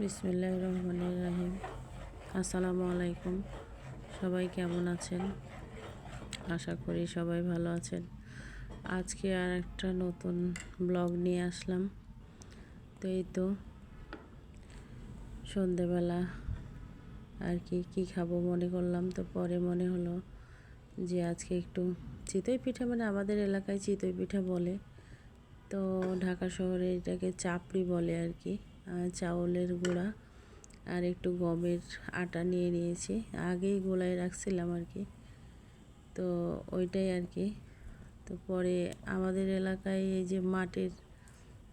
বিসমিল্লাহির রহমানির রহিম। আসসালামু আলাইকুম। সবাই কেমন আছেন? আশা করি সবাই ভালো আছেন। আজকে আর একটা নতুন ব্লগ নিয়ে আসলাম। তো এই তো সন্ধেবেলা আর কি খাবো মনে করলাম, তো পরে মনে হলো যে আজকে একটু চিতই পিঠা, মানে আমাদের এলাকায় চিতই পিঠা বলে, তো ঢাকা শহরে এটাকে চাপড়ি বলে আর কি। চাউলের গুঁড়া আর একটু গমের আটা নিয়ে নিয়েছি, আগেই গোলায় রাখছিলাম আর কি, তো ওইটাই আর কি। তো পরে আমাদের এলাকায় এই যে মাটির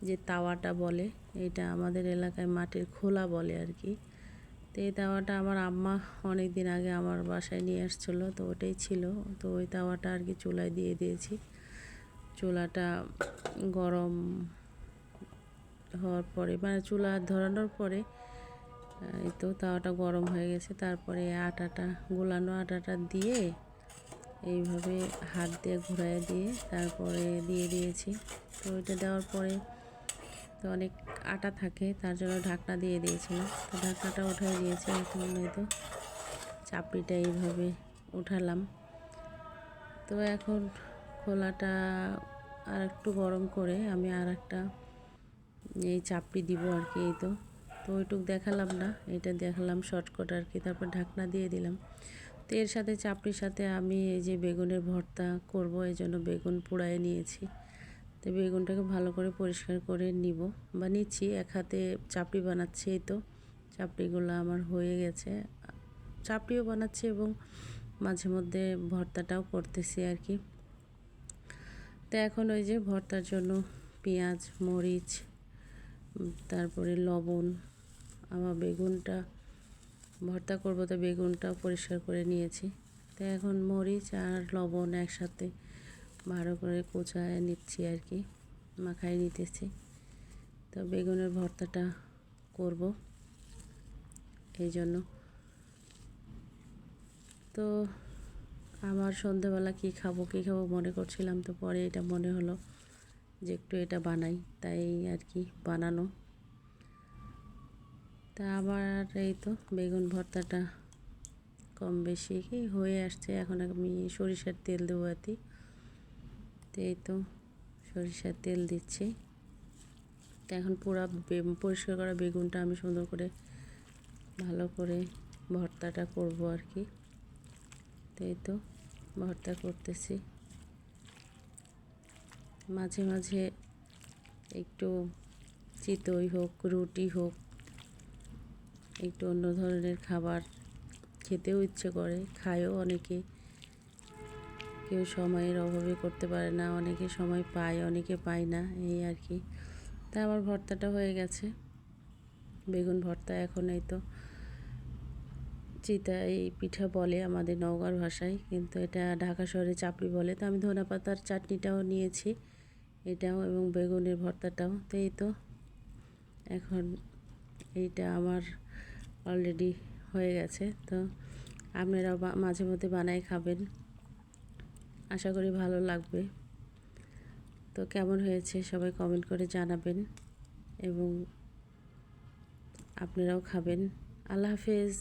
যে তাওয়াটা বলে, এটা আমাদের এলাকায় মাটির খোলা বলে আর কি। তো এই তাওয়াটা আমার আম্মা অনেক দিন আগে আমার বাসায় নিয়ে আসছিলো, তো ওটাই ছিল। তো ওই তাওয়াটা আর কি চুলায় দিয়ে দিয়েছি। চুলাটা গরম হওয়ার পরে, মানে চুলা ধরানোর পরে এই তো তাওয়াটা গরম হয়ে গেছে। তারপরে আটাটা, গোলানো আটাটা দিয়ে এইভাবে হাত দিয়ে ঘুরাই দিয়ে তারপরে দিয়ে দিয়েছি। তো ওইটা দেওয়ার পরে তো অনেক আটা থাকে, তার জন্য ঢাকনা দিয়ে দিয়েছিলাম। তো ঢাকনাটা উঠাই দিয়েছি। এখন এই তো চাপড়িটা এইভাবে উঠালাম। তো এখন খোলাটা আর একটু গরম করে আমি আর একটা এই চাপড়ি দিব আর কি। এই তো ওইটুক দেখালাম না, এটা দেখালাম শর্টকাট আর কি। তারপর ঢাকনা দিয়ে দিলাম। তো এর সাথে চাপড়ির সাথে আমি এই যে বেগুনের ভর্তা করব, এই জন্য বেগুন পোড়ায় নিয়েছি। তো বেগুনটাকে ভালো করে পরিষ্কার করে নিব বা নিচ্ছি, এক হাতে চাপড়ি বানাচ্ছি। এই তো চাপড়িগুলো আমার হয়ে গেছে, চাপড়িও বানাচ্ছি এবং মাঝে মধ্যে ভর্তাটাও করতেছি আর কি। তো এখন ওই যে ভর্তার জন্য পেঁয়াজ, মরিচ, তারপরে লবণ, আমার বেগুনটা ভর্তা করব, তো বেগুনটা পরিষ্কার করে নিয়েছি। তো এখন মরিচ আর লবণ একসাথে ভালো করে কোচায় নিচ্ছি আর কি, মাখায় নিতেছি। তো বেগুনের ভর্তাটা করব এই জন্য। তো আমার সন্ধ্যেবেলা কী খাবো মনে করছিলাম, তো পরে এটা মনে হলো যে একটু এটা বানাই, তাই আর কি বানানো। তা আবার এই তো বেগুন ভর্তাটা কম বেশি কি হয়ে আসছে। এখন আমি সরিষার তেল দেবো আতি। তো এই তো সরিষার তেল দিচ্ছি। তো এখন পুরো পরিষ্কার করা বেগুনটা আমি সুন্দর করে ভালো করে ভর্তাটা করব আর কি। তো এই তো ভর্তা করতেছি। মাঝে মাঝে একটু চিতই হোক, রুটি হোক, একটু অন্য ধরনের খাবার খেতেও ইচ্ছে করে, খায়ও অনেকে। কেউ সময়ের অভাবে করতে পারে না, অনেকে সময় পায়, অনেকে পায় না, এই আর কি। তা আমার ভর্তাটা হয়ে গেছে, বেগুন ভর্তা। এখন এই তো চিতই পিঠা বলে আমাদের নওগাঁর ভাষায়, কিন্তু এটা ঢাকা শহরে চাপড়ি বলে। তো আমি ধনেপাতার চাটনিটাও নিয়েছি, এটাও, এবং বেগুনের ভর্তাটাও। তো এই তো এখন এইটা আমার অলরেডি হয়ে গেছে। তো আপনারাও মাঝে মধ্যে বানাই খাবেন, আশা করি ভালো লাগবে। তো কেমন হয়েছে সবাই কমেন্ট করে জানাবেন এবং আপনারাও খাবেন। আল্লাহ হাফেজ।